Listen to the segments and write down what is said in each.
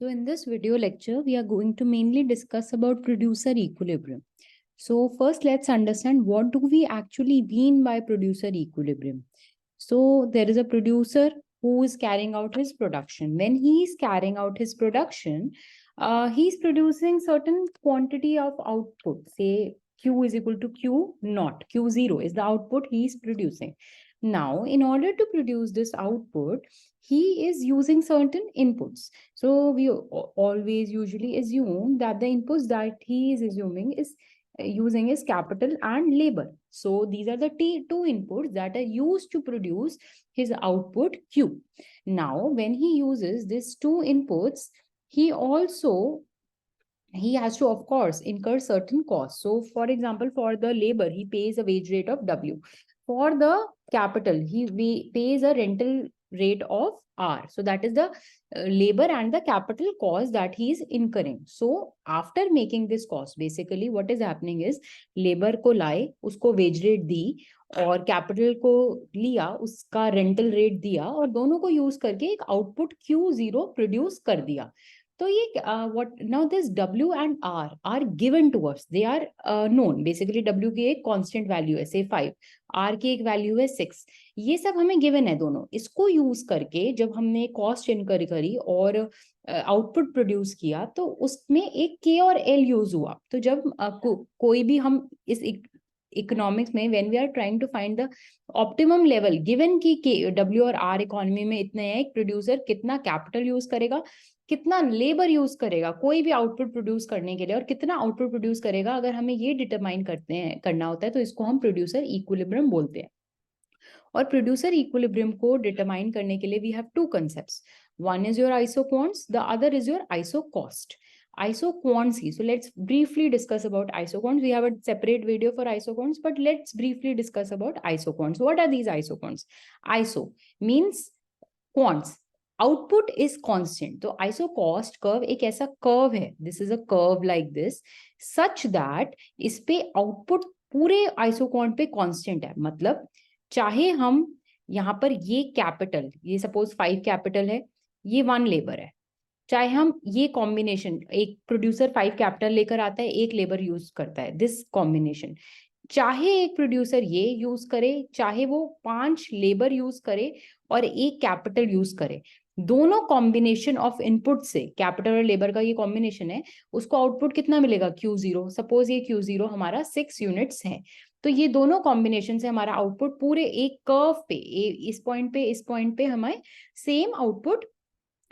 So in this video lecture, we are going to mainly discuss about producer equilibrium. So first, let's understand what do we actually mean by producer equilibrium. So there is a producer who is carrying out his production. When he is carrying out his production, he's producing certain quantity of output. Say Q is equal to Q naught. Q0 is the output he is producing. Now, in order to produce this output, he is using certain inputs. So we always usually assume that the inputs that he is assuming is using is capital and labor. So these are the two inputs that are used to produce his output Q. Now, when he uses these two inputs, he has to, of course, incur certain costs. So for example, for the labor, he pays a wage rate of W. For the capital, he pays a rental rate of R. So that is the labor and the capital cost that he is incurring. So after making this cost, basically what is happening is labor को लाए, उसको wage rate दी और capital को लिया, उसका rental rate दिया और दोनों को use करके एक output Q0 produce कर दिया. तो ये what now this W and R are given to us. They are known. Basically W की एक constant value है, say 5. R की एक वैल्यू है 6. ये सब हमें गिवन है दोनों. इसको यूज करके जब हमने कॉस्ट इनकर करी और आउटपुट प्रोड्यूस किया तो उसमें एक के और एल यूज हुआ. तो जब कोई भी हम इस इकोनॉमिक्स में when we are trying to find the optimum level given की के डब्ल्यू और आर इकोनॉमी में इतने हैं, एक प्रोड्यूसर कितना कैपिटल यूज करेगा, कितना लेबर यूज करेगा कोई भी आउटपुट प्रोड्यूस करने के लिए और कितना आउटपुट प्रोड्यूस करेगा, अगर हमें ये डिटरमाइन करना होता है तो इसको हम प्रोड्यूसर इक्विलिब्रियम बोलते हैं. और प्रोड्यूसर इक्विलिब्रियम को डिटरमाइन करने के लिए we have two concepts. One is your isoquants, the other is your isocost. ISO quants ही. So let's briefly discuss about ISO quants. We have a separate video for ISO quants, but let's briefly discuss about ISO quants. What are these ISO quants? ISO means quants. Output is constant. तो ISO cost curve एक ऐसा curve है. This is a curve like this, such that इस पे output पूरे ISO quant पे constant है. मतलब चाहे हम यहाँ पर ये कैपिटल, ये सपोज 5 कैपिटल है, ये 1 लेबर है, चाहे हम ये कॉम्बिनेशन, एक प्रोड्यूसर 5 कैपिटल लेकर आता है, एक लेबर यूज करता है, दिस कॉम्बिनेशन, चाहे एक प्रोड्यूसर ये यूज करे, चाहे वो 5 लेबर यूज करे और एक कैपिटल यूज करे, दोनों कॉम्बिनेशन ऑफ इनपुट से, कैपिटल और लेबर का ये कॉम्बिनेशन है, उसको आउटपुट कितना मिलेगा Q0. सपोज ये Q0 हमारा 6 यूनिट्स है, तो ये दोनों कॉम्बिनेशन से हमारा आउटपुट पूरे एक कर्व पे, इस पॉइंट पे हमें सेम आउटपुट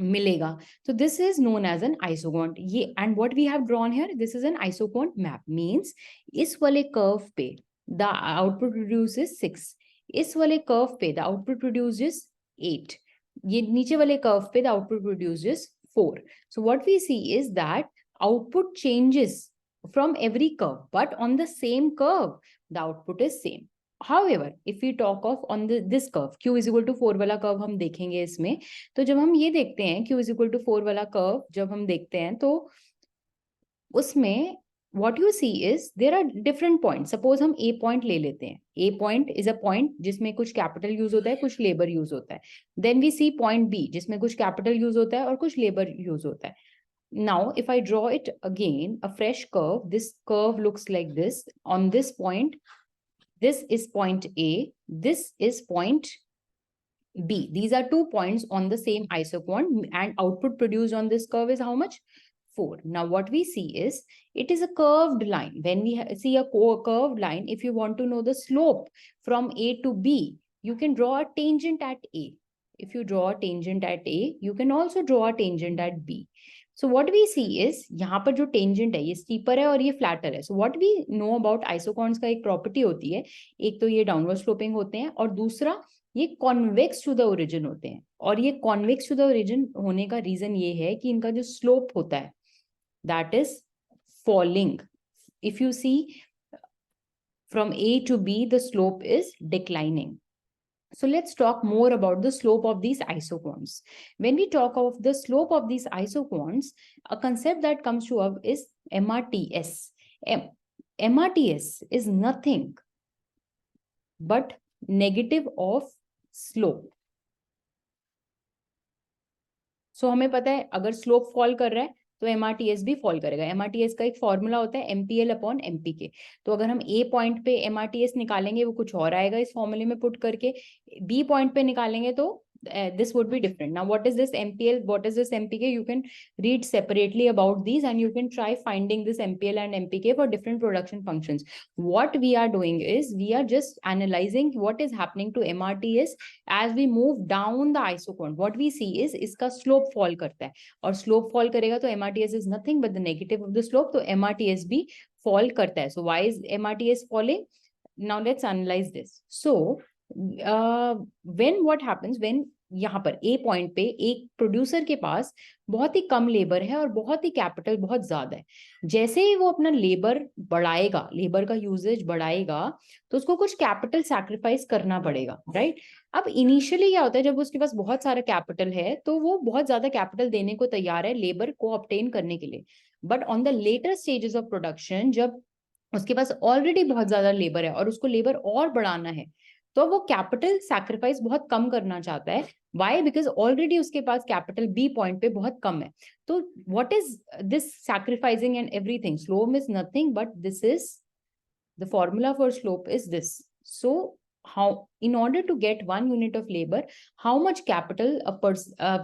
मिलेगा. So this is known as an isoquant. ये and what we have drawn here, this is an isoquant map. Means इस वाले curve पे the output produces 6. इस वाले curve पे the output produces 8. ये नीचे वाले curve पे the output produces 4. So what we see is that output changes from every curve, but on the same curve the output is same. However, if we talk of on this curve, Q is equal to 4 वाला curve हम देखेंगे इसमें, तो जब हम ये देखते हैं Q is equal to 4 वाला curve जब हम देखते हैं तो उसमें what you see is there are different points. Suppose हम A point ले लेते हैं. A point is a point जिसमें कुछ capital use होता है, कुछ labor use होता है. Then we see point B जिसमें कुछ capital use होता है और कुछ labor use होता है. Now, if I draw it again, a fresh curve, this curve looks like this. On this point, this is point A, this is point B. These are 2 points on the same isoquant, and output produced on this curve is how much? 4. Now what we see is it is a curved line. When we see a curved line, if you want to know the slope from A to B, you can draw a tangent at A. If you draw a tangent at A, you can also draw a tangent at B. So what we see is यहाँ पर जो tangent है ये steeper है और ये flatter है. So what we know about आइसोकॉन्स का एक प्रॉपर्टी होती है, एक तो ये डाउनवर्ड स्लोपिंग होते हैं और दूसरा ये कॉन्वेक्स टू द ओरिजिन होते हैं. और ये कॉन्वेक्स टू द ओरिजिन होने का रीजन ये है कि इनका जो स्लोप होता है that is falling. If you see from A to B, the slope is declining. So let's talk more about the slope of these isoquants. When we talk of the slope of these isoquants, a concept that comes to us is MRTS. MRTS is nothing but negative of slope. सो हमें पता है अगर slope fall कर रहा है तो MRTS भी fall करेगा। MRTS का एक फॉर्मूला होता है MPL अपॉन MPK। तो अगर हम A पॉइंट पे MRTS निकालेंगे वो कुछ और आएगा इस फॉर्मूले में पुट करके, B पॉइंट पे निकालेंगे तो this would be different. Now what is this MPL, what is this MPK? You can read separately about these and you can try finding this MPL and MPK for different production functions. What we are doing is we are just analyzing what is happening to MRTS as we move down the isoquant. What we see is इसका slope fall करता है, और slope fall करेगा तो MRTS is nothing but the negative of the slope, तो MRTS भी fall करता है. So why is MRTS falling? Now let's analyze this. So when what happens when यहाँ पर A पॉइंट पे एक प्रोड्यूसर के पास बहुत ही कम लेबर है और बहुत ही कैपिटल बहुत ज्यादा है, जैसे ही वो अपना लेबर बढ़ाएगा, लेबर का यूजेज बढ़ाएगा, तो उसको कुछ कैपिटल सैक्रिफाइस करना पड़ेगा, राइट? अब इनिशियली क्या होता है, जब उसके पास बहुत सारा कैपिटल है तो वो बहुत ज्यादा कैपिटल देने को तैयार है लेबर को ऑब्टेन करने के लिए। But on the later stages of production, जब उसके पास ऑलरेडी बहुत ज्यादा लेबर है और उसको लेबर और बढ़ाना है, तो वो कैपिटल सैक्रिफाइस बहुत कम करना चाहता है। वाई? बिकॉज ऑलरेडी उसके पास कैपिटल बी पॉइंट पे बहुत कम है। तो what is this sacrificing and everything? Slope is nothing but this is the formula for slope is this. So how, in order to get 1 unit of labor, how much capital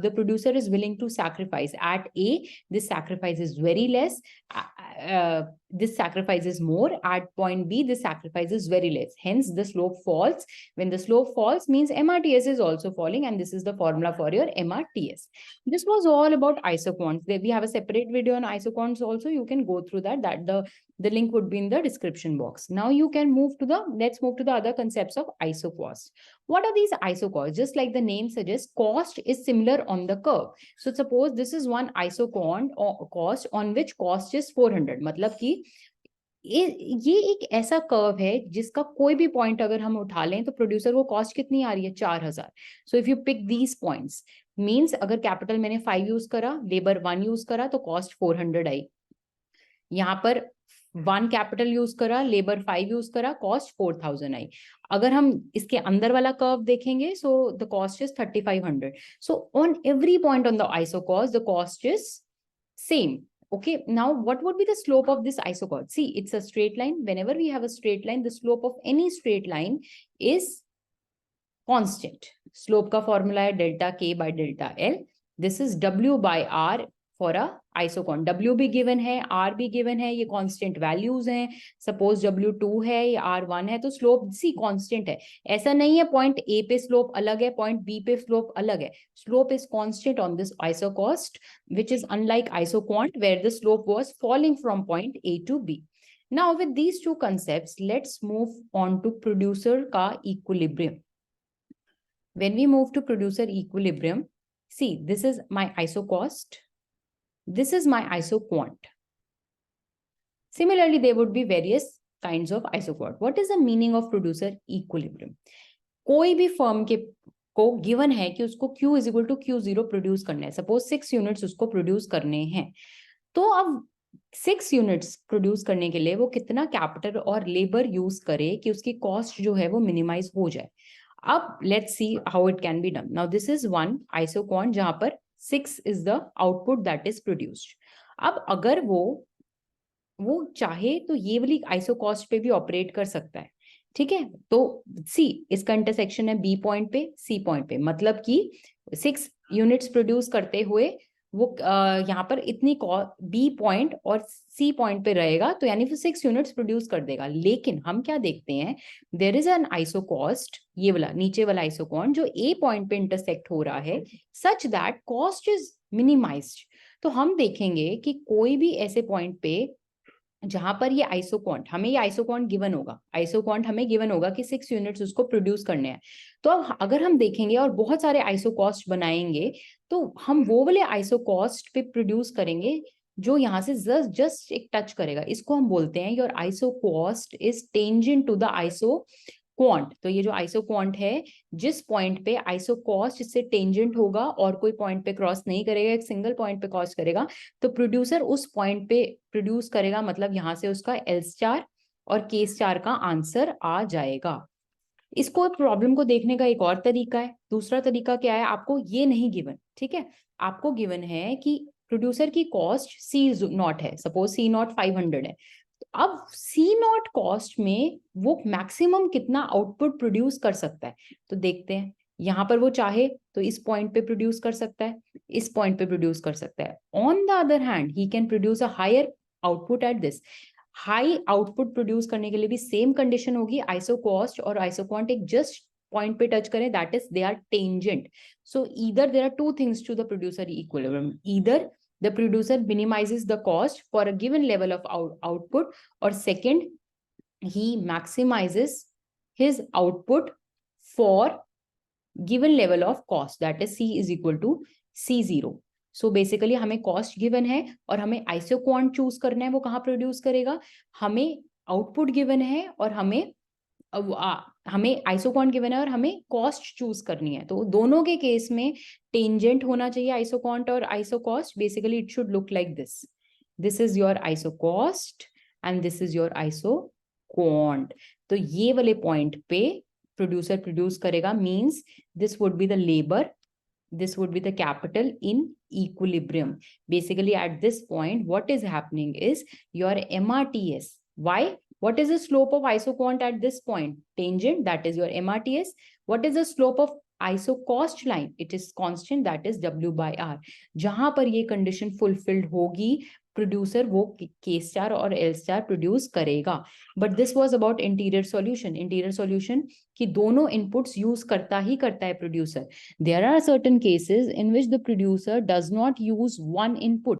the producer is willing to sacrifice? At A, this sacrifice is very less. This sacrifice is more. At point B, this sacrifice is very less. Hence, the slope falls. When the slope falls, means MRTS is also falling, and this is the formula for your MRTS. This was all about isoquants. We have a separate video on isoquants also. You can go through that. The link would be in the description box. Now you can let's move to the other concepts of isocost. What are these isocosts? Just like the name suggests, cost is similar on the curve. So suppose this is one isoquant or cost on which cost is 400. मतलब कि ये एक ऐसा curve है जिसका कोई भी point अगर हम उठा लें तो प्रोड्यूसर को कॉस्ट कितनी आ रही है? 4000. So if you pick these points, means अगर कैपिटल मैंने 5 यूज करा, लेबर 1 यूज करा, तो कॉस्ट 400 आई। यहाँ पर 1 कैपिटल यूज करा, लेबर 5 यूज करा, कॉस्ट 4000 आई। अगर हम इसके अंदर वाला कर्व देखेंगे, so the cost is 3500. So on every point on the isocost the cost is same. Okay, now what would be the slope of this isochord? See, it's a straight line. Whenever we have a straight line, the slope of any straight line is constant. Slope का formula है delta K by delta L. This is W by R for a isochord. W भी given है, R भी given है, ये constant values हैं. Suppose W2 है, ये R1 है, तो slope C constant है. ऐसा नहीं है point A पे slope अलग है, point B पे slope अलग है. Slope is constant on this isocost, which is unlike isoquant where the slope was falling from point A to B. Now with these two concepts, let's move on to producer का equilibrium. When we move to producer equilibrium, see, this is my isocost. This is my isoquant. Similarly, there would be various kinds of isoquant. What is the meaning of producer equilibrium? कोई भी firm के को given है कि उसको Q is equal to Q0 produce करना है. Suppose 6 units उसको प्रोड्यूस करने हैं, तो अब 6 यूनिट्स प्रोड्यूस करने के लिए वो कितना कैपिटल और लेबर यूज करे कि उसकी कॉस्ट जो है वो मिनिमाइज हो जाए. अब let's see how it can be done. Now this is one isoquant जहां पर 6 is the output that is produced. अब अगर वो चाहे तो ये वाली आइसोकॉस्ट पे भी ऑपरेट कर सकता है, ठीक है. तो सी, इसका इंटरसेक्शन है बी पॉइंट पे सी पॉइंट पे, मतलब कि 6 यूनिट्स प्रोड्यूस करते हुए वो यहाँ पर इतनी बी पॉइंट और सी पॉइंट पे रहेगा, तो यानी फिर 6 यूनिट्स प्रोड्यूस कर देगा. लेकिन हम क्या देखते हैं, देयर इज एन आइसोकॉस्ट, ये वाला नीचे वाला आइसोकॉन जो ए पॉइंट पे इंटरसेक्ट हो रहा है, such that cost is minimised. तो हम देखेंगे कि कोई भी ऐसे पॉइंट पे जहां पर ये आइसोकॉन्ट, हमें ये आइसोकॉन्ट गिवन होगा, आइसोकॉन्ट हमें गिवन होगा कि 6 यूनिट्स उसको प्रोड्यूस करने हैं. तो अब अगर हम देखेंगे और बहुत सारे आइसोकॉस्ट बनाएंगे, तो हम वो वाले आइसोकॉस्ट पे प्रोड्यूस करेंगे जो यहाँ से जस्ट एक टच करेगा. इसको हम बोलते हैं your isocost is tangent to the isoquant. तो ये जो आइसोक्वांट है, जिस पॉइंट पे आइसोकॉस्ट इससे टेंजेंट होगा और कोई पॉइंट पे क्रॉस नहीं करेगा, एक सिंगल पॉइंट पे क्रॉस करेगा, तो प्रोड्यूसर उस पॉइंट पे प्रोड्यूस करेगा. मतलब यहाँ से उसका L स्टार और K स्टार का आंसर आ जाएगा. इसको प्रॉब्लम को देखने का एक और तरीका है। दूसरा तरीका क्या है, आपको ये नहीं गिवन, ठीक है, आपको गिवन है कि प्रोड्यूसर की कॉस्ट सी नॉट है, सपोज सी नॉट 500 है। अब सी नॉट कॉस्ट में वो मैक्सिमम कितना आउटपुट प्रोड्यूस कर सकता है, तो देखते हैं। यहाँ पर वो चाहे तो इस पॉइंट पे प्रोड्यूस कर सकता है, इस पॉइंट पे प्रोड्यूस कर सकता है। On the other hand he can produce a higher output at this. High output produce करने के लिए भी सेम कंडीशन होगी, आइसो कॉस्ट और आइसो क्वांट एक जस्ट पॉइंट पे टच करें, that is they are tangent. So either there are two things to the producer equilibrium, either the producer minimizes the cost for a given level of output, or second, he maximizes his output for given level of cost, that is c is equal to c0. So basically हमें cost given है और हमें iso quant choose करना है, वो कहाँ produce करेगा, हमें आउटपुट गिवन है और हमें आइसोक्वांट गिवन है और हमें कॉस्ट चूज करनी है। तो दोनों के केस में टेंजेंट होना चाहिए आइसोक्वांट और isocost. Basically it should look like this, this is your isocost and this is your isoquant. तो ये वाले पॉइंट पे प्रोड्यूसर प्रोड्यूस करेगा, means this would be the labour, this would be the capital in equilibrium. Basically at this point what is happening is your MRTS, why, what is the slope of isoquant at this point, tangent, that is your MRTS. What is the slope of isocost line, it is constant, that is W by R. जहां पर ये condition fulfilled होगी producer वो K star और L star produce करेगा। But this was about interior solution. Interior solution की दोनों inputs use करता ही करता है producer. There are certain cases in which the producer does not use one input.